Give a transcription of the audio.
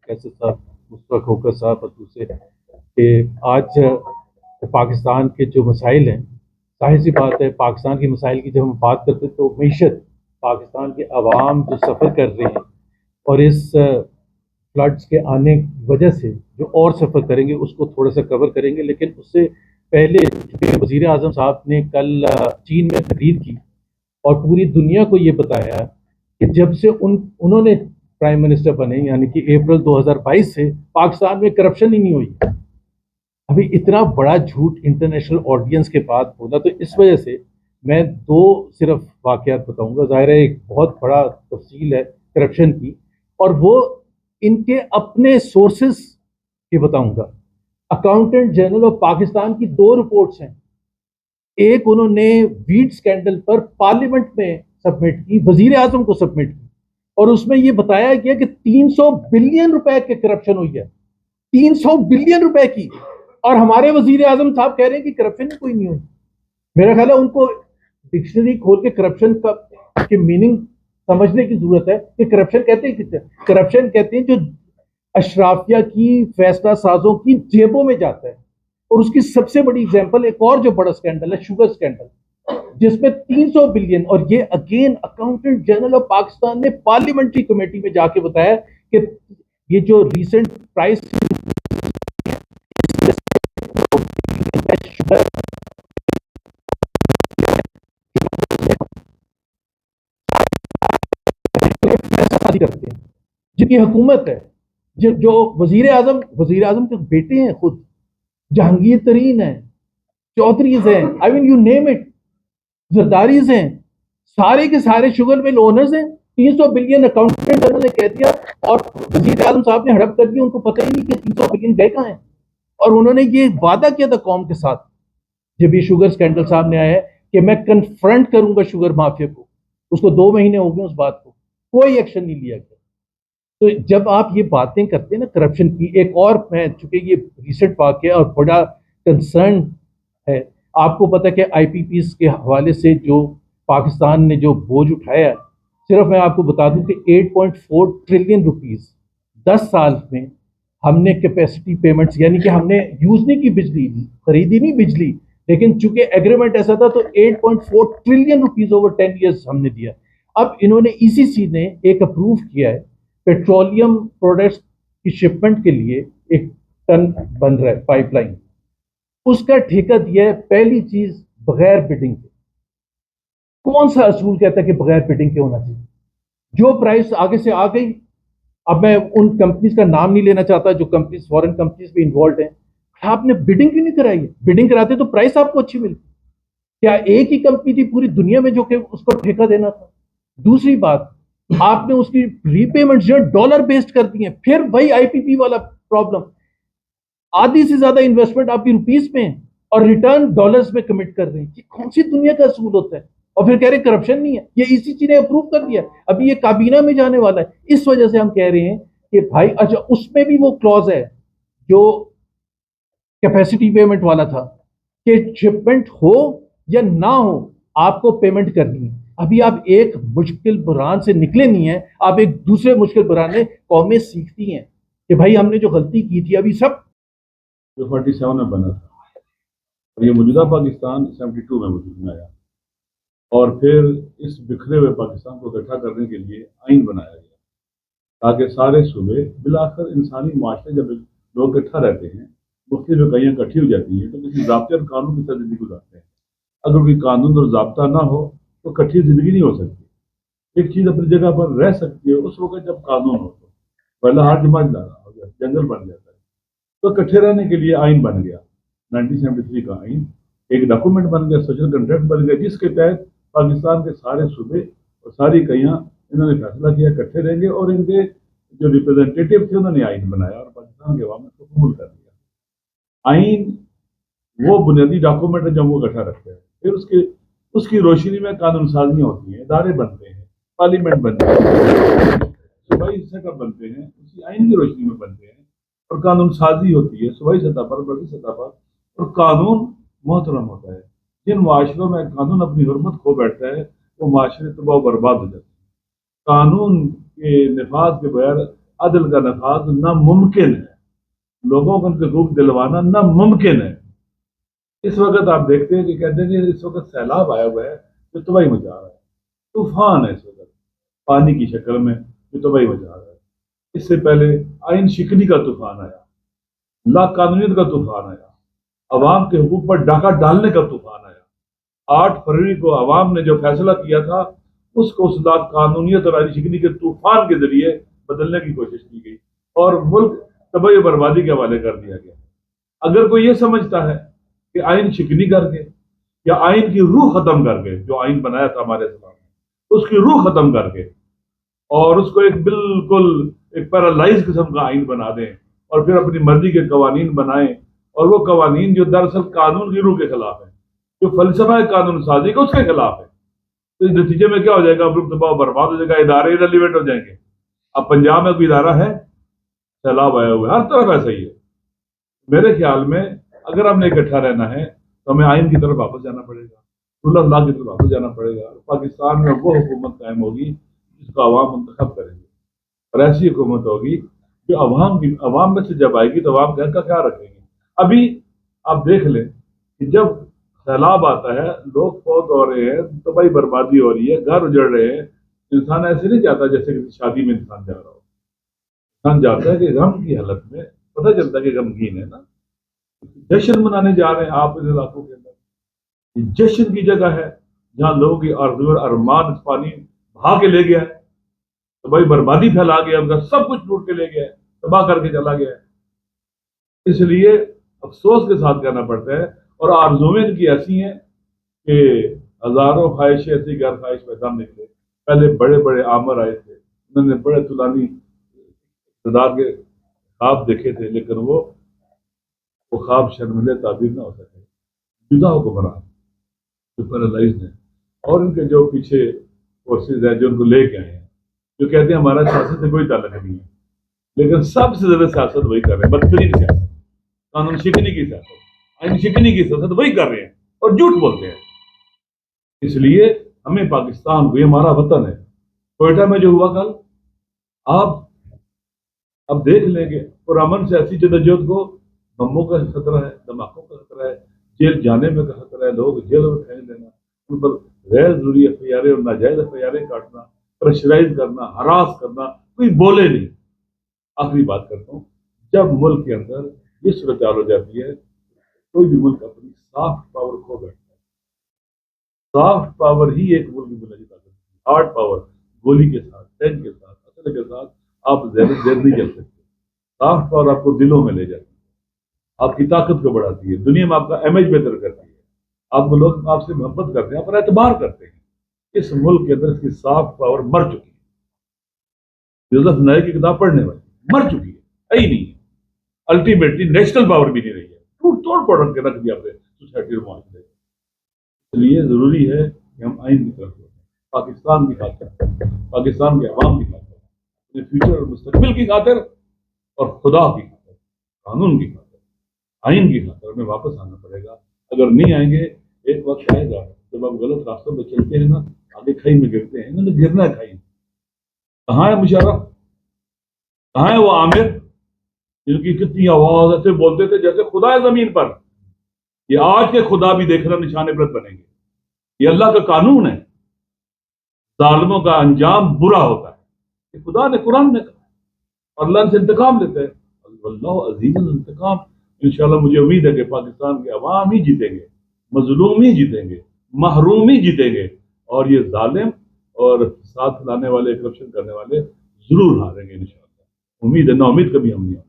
कैसर साहब, मुस्तफा खोखर साहब और दूसरे कि आज पाकिस्तान के जो मसाइल हैं, जाहिर सी बात है पाकिस्तान के मसाइल की जब हम बात करते हैं तो मीशत पाकिस्तान के अवाम जो सफ़र कर रहे हैं और इस फ्लड्स के आने की वजह से जो और सफ़र करेंगे उसको थोड़ा सा कवर करेंगे। लेकिन उससे पहले वज़ीर आज़म साहब ने कल चीन में तकरीर की और पूरी दुनिया को ये बताया कि जब से उन्होंने प्राइम मिनिस्टर बने यानी कि अप्रैल 2022 से पाकिस्तान में करप्शन ही नहीं हुई। अभी इतना बड़ा झूठ इंटरनेशनल ऑडियंस के बाद बोला, तो इस वजह से मैं दो सिर्फ वाकयात बताऊंगा। ज़ाहिर है एक बहुत बड़ा तफसील है करप्शन की, और वो इनके अपने सोर्सेस के बताऊंगा। अकाउंटेंट जनरल ऑफ पाकिस्तान की दो रिपोर्ट्स हैं। एक उन्होंने वीट स्कैंडल पर पार्लियामेंट में सबमिट की, वजीर आजम को सबमिट की, और उसमें यह बताया गया कि 300 बिलियन रुपए के करप्शन हुई है, 300 बिलियन रुपए की। और हमारे वजीर आजम साहब कह रहे हैं कि करप्शन ही कोई नहीं हुई। मेरा ख्याल है उनको डिक्शनरी खोल के करप्शन का की मीनिंग समझने की जरूरत है कि करप्शन कहते हैं किसे। करप्शन कहते हैं जो अशराफिया की, फैसला साजों की जेबों में जाता है। और उसकी सबसे बड़ी एग्जांपल एक और जो बड़ा स्कैंडल है, शुगर स्कैंडल, जिसमें 300 बिलियन, और ये again accountant general of Pakistan ने पार्लियामेंट्री कमेटी में जाके बताया कि ये जो रीसेंट प्राइस शुगर करते हैं, जिनकी हुकूमत है, जो वजीर आजम के बेटे हैं, खुद जहांगीर तरीन है, चौधरीज हैं, I mean you name it, Zardaris हैं, सारे के सारे शुगर मिल ओनर्स हैं। 300 बिलियन अकाउंटेंट जनरल ने कह दिया और वजीर आजम साहब ने हड़प कर दिया। उनको पता ही नहीं कि 300 बिलियन गए कहाँ हैं। और उन्होंने ये वादा किया था कौम के साथ जब ये शुगर स्कैंडल सामने आया है कि मैं कन्फ्रंट करूंगा शुगर माफिया को। उसको 2 महीने हो गए उस बात को, कोई एक्शन नहीं लिया गया। तो जब आप ये बातें करते हैं ना करप्शन की, एक और, मैं चूंकि ये रिसेंट वाकया और बड़ा कंसर्न है, आपको पता है कि आईपीपीस के हवाले से जो पाकिस्तान ने जो बोझ उठाया, सिर्फ मैं आपको बता दूं कि 8.4 ट्रिलियन रुपीस 10 साल में हमने कैपेसिटी पेमेंट्स, यानी कि हमने यूज नहीं की बिजली, खरीदी नहीं बिजली, लेकिन चूंकि एग्रीमेंट ऐसा था तो 8.4 ट्रिलियन रुपीस ओवर 10 ईयर्स हमने दिया। अब इन्होंने ईसीसी ने एक अप्रूव किया है पेट्रोलियम प्रोडक्ट्स की शिपमेंट के लिए, एक टन बन रहा है पाइपलाइन, उसका ठेका दिया है पहली चीज बगैर बिडिंग के। कौन सा असूल कहता है कि बगैर बिडिंग के होना चाहिए? जो प्राइस आगे से आ गई, अब मैं उन कंपनीज का नाम नहीं लेना चाहता जो कंपनीज फॉरेन कंपनीज भी इन्वॉल्व हैं, आपने बिडिंग क्यों नहीं कराई है? बिडिंग कराते तो प्राइस आपको अच्छी मिलती। क्या एक ही कंपनी थी पूरी दुनिया में जो कि उसको ठेका देना था? दूसरी बात, आपने उसकी रीपेमेंट जो डॉलर बेस्ड कर दी है। फिर वही आईपीपी वाला प्रॉब्लम, आधी से ज्यादा इन्वेस्टमेंट आपकी रुपीस में है और रिटर्न डॉलर्स में कमिट कर रहे हैं। ये कौन सी दुनिया का असूल होता है? और फिर कह रहे करप्शन नहीं है। ये इसी चीज ने अप्रूव कर दिया, अभी ये काबीना में जाने वाला है। इस वजह से हम कह रहे हैं कि भाई, अच्छा उसमें भी वो क्लॉज है जो कैपेसिटी पेमेंट वाला था कि शिपमेंट हो या ना हो आपको पेमेंट करनी है। अभी आप एक मुश्किल बुरान से निकले नहीं है, आप एक दूसरे मुश्किल बुरान में कौमें सीखती हैं कि भाई हमने जो गलती की थी, अभी सब जो 47 में बना था और ये मौजूदा पाकिस्तान 72 में वजूद में आया, और फिर इस बिखरे हुए पाकिस्तान को इकट्ठा करने के लिए आइन बनाया गया ताकि सारे सूबे, बिलाकर इंसानी माशरे जब लोग इकट्ठा रहते हैं, मुख्तलिफ इकाइयाँ इकट्ठी हो जाती हैं तो किसी ज़ाब्ते और कानून की तरह ज़िंदगी गुजारते हैं। अगर कोई कानून और ज़ाब्ता ना हो तो इकट्ठी ज़िंदगी नहीं हो सकती। एक चीज़ अपनी जगह पर रह सकती है उस वक्त जब कानून हो, तो पहला हाथ जमा हो जाए, जंगल बन जाता है। तो इकट्ठे रहने के लिए आइन बन गया, 1973 का आइन एक डॉक्यूमेंट बन गया, सोशल कंट्रैक्ट बन गया, जिसके तहत पाकिस्तान के सारे सूबे और सारी इकाइयाँ इन्होंने फैसला किया इकट्ठे रहेंगे, और इनके जो रिप्रेजेंटेटिव थे उन्होंने आइन बनाया और पाकिस्तान के अवाम ने उसको कबूल कर लिया। आइन वो बुनियादी डॉक्यूमेंट है जो वो इकट्ठा रखते हैं। फिर उसकी रोशनी में कानून साजियाँ होती हैं, इदारे बनते हैं, पार्लियामेंट बनती है, सूबाई सेटअप बनते हैं, उसी आइन की रोशनी में बनते हैं, और कानून साजी होती है सूबाई सतह पर, बड़ी सतह पर, और कानून मोहतरम होता है। जिन माशरों में कानून अपनी हुर्मत खो बैठता है वो माशरे तबाह बर्बाद हो जाते हैं। कानून के नफाज के बगैर عدل کا نفاذ ناممکن ہے، لوگوں کو ان کے حقوق دلوانا ناممکن ہے۔ اس وقت آپ دیکھتے ہیں کہ کہتے ہیں کہ اس وقت سیلاب آیا ہوا ہے جو تباہی مچا رہا ہے، طوفان ہے اس وقت پانی کی شکل میں جو تباہی مچا رہا ہے۔ اس سے پہلے آئین شکنی کا طوفان آیا، لا قانونیت کا طوفان آیا، عوام کے حقوق پر ڈاکہ ڈالنے کا طوفان آیا۔ 8 فروری کو عوام نے جو فیصلہ کیا تھا اس کو اس لا قانونیت اور آئین شکنی کے طوفان کے ذریعے بدلنے کی کوشش کی گئی اور ملک تباہی و بربادی کے حوالے کر دیا گیا۔ اگر کوئی یہ سمجھتا ہے کہ آئین شکنی کر کے یا آئین کی روح ختم کر کے، جو آئین بنایا تھا ہمارے اسلام نے اس کی روح ختم کر کے اور اس کو ایک بالکل ایک پیرالائز قسم کا آئین بنا دیں اور پھر اپنی مرضی کے قوانین بنائیں، اور وہ قوانین جو دراصل قانون کی روح کے خلاف ہیں، جو فلسفہ قانون سازی کا اس کے خلاف ہے، تو اس نتیجے میں کیا ہو جائے گا؟ ملک تباہ و برباد ہو جائے گا، ادارے ریلیونٹ ہو جائیں گے۔ اب پنجاب میں کوئی ادارہ ہے؟ سیلاب آیا ہوا ہے، ہر طرف ایسا ہی ہے۔ میرے خیال میں اگر ہم نے اکٹھا رہنا ہے تو ہمیں آئین کی طرف واپس جانا پڑے گا، رول آف لا کی طرف واپس جانا پڑے گا۔ پاکستان میں وہ حکومت قائم ہوگی جس کو عوام منتخب کریں گے، اور ایسی حکومت ہوگی جو عوام میں سے جب آئے گی تو عوام گھر کا خیال رکھیں گے۔ ابھی آپ دیکھ لیں کہ جب سیلاب آتا ہے، لوگ فوت ہو رہے ہیں، تباہی بربادی ہو رہی ہے، گھر اجڑ رہے ہیں، انسان ایسے نہیں جاتا جیسے کسی شادی میں انسان جا رہا ہو۔ انسان جاتا ہے کہ غم کی حالت میں، پتہ چلتا ہے کہ غمگین ہے نا۔ جشن منانے جا رہے ہیں آپ ان علاقوں کے اندر، یہ جشن کی جگہ ہے جہاں لوگوں کی آرزو اور ارمان پانی بہا کے لے گیا ہے، تباہی بربادی پھیلا گیا، ان کا سب کچھ لوٹ کے لے گیا ہے، تباہ کر کے چلا گیا ہے۔ اس لیے افسوس کے ساتھ کہنا پڑتا ہے، اور آرزویں ان کی ایسی ہیں کہ ہزاروں خواہشیں ایسی غیر خواہش میں دم نکلے۔ پہلے بڑے بڑے آمر آئے تھے، انہوں نے بڑے طولانی اقتدار کے خواب دیکھے تھے، لیکن وہ خواب شرمندہ تعبیر نہ ہو سکے۔ جدا حکمران جو پیرالائزڈ ہیں، اور ان کے جو پیچھے فورسز ہیں جو ان کو لے کے آئے ہیں، جو کہتے ہیں ہمارا سیاست سے کوئی تعلق نہیں ہے، لیکن سب سے زیادہ سیاست وہی کر رہے ہیں، بدترین سیاست، قانون شکنی کی سیاست، آئین شکنی کی سیاست وہی کر رہے ہیں اور جھوٹ بولتے ہیں۔ اس لیے ہمیں پاکستان کو، یہ ہمارا وطن ہے۔ کوئٹہ میں جو ہوا کل، آپ اب دیکھ لیں گے پرامن سے ایسی جدوجہد کو بموں کا خطرہ ہے، دھماکوں کا خطرہ ہے، جیل جانے میں کا خطرہ ہے، لوگ جیلوں میں پھینک دینا، ان پر غیر ضروری ایف آئی آریں اور ناجائز ایف آئی آریں کاٹنا، پریشرائز کرنا، ہراس کرنا، کوئی بولے نہیں۔ آخری بات کرتا ہوں، جب ملک کے اندر یہ صورتحال ہو جاتی ہے، کوئی بھی ملک اپنی سافٹ پاور کھو بیٹھتا ہے۔ سافٹ پاور ہی ایک ملک کی بنیادی طاقت ہے۔ ہارڈ پاور گولی کے ساتھ، ٹینک کے ساتھ، اسلحے کے ساتھ آپ زیر نہیں چل سکتے۔ سافٹ پاور آپ کو دلوں میں لے جاتی ہے، آپ کی طاقت کو بڑھاتی ہے، دنیا میں آپ کا امیج بہتر کرتی ہے، آپ کو لوگ آپ سے محبت کرتے ہیں، آپ پر اعتبار کرتے ہیں۔ اس ملک کے اندر اس کی سافٹ پاور مر چکی ہے۔ یوسف نائک کی کتاب پڑھنے والی مر چکی ہے ہی نہیں ہے۔ الٹیمیٹلی نیشنل پاور بھی نہیں رہی ہے، ٹوٹ توڑ پڑ کے رکھ دیا آپ نے سوسائٹی اور معاشرے۔ اس لیے ضروری ہے کہ ہم آئین کی طرف ہوتے ہیں، پاکستان کی خاطر، پاکستان کے عوام کی خاطر، اپنے فیوچر اور مستقبل کی خاطر، اور خدا کی خاطر، قانون کی خاطر، آئین کی خاطر ہمیں واپس آنا پڑے گا۔ اگر نہیں آئیں گے، ایک وقت آئے گا جب آپ غلط راستوں پہ چلتے ہیں نا، آگے کھائی میں گرتے ہیں، انہوں نے گرنا ہے کھائی میں۔ کہاں ہے مشرف؟ کہاں ہے وہ عامر جن کی کتنی آواز ایسے بولتے تھے جیسے خدا ہے زمین پر؟ یہ آج کے خدا بھی دیکھنا نشان عبرت بنیں گے۔ یہ اللہ کا قانون ہے، ظالموں کا انجام برا ہوتا ہے، یہ خدا نے قرآن میں کہا، اور اللہ ان سے انتقام لیتے ہیں۔ اللہ عزیز الانتقام۔ انشاءاللہ مجھے امید ہے کہ پاکستان کے عوام ہی جیتیں گے، مظلوم ہی جیتیں گے، محروم ہی جیتیں گے، اور یہ ظالم اور ساتھ لانے والے، کرپشن کرنے والے ضرور ہاریں گے انشاءاللہ۔ امید ہے، نا امید کبھی ہم نہیں ہوں۔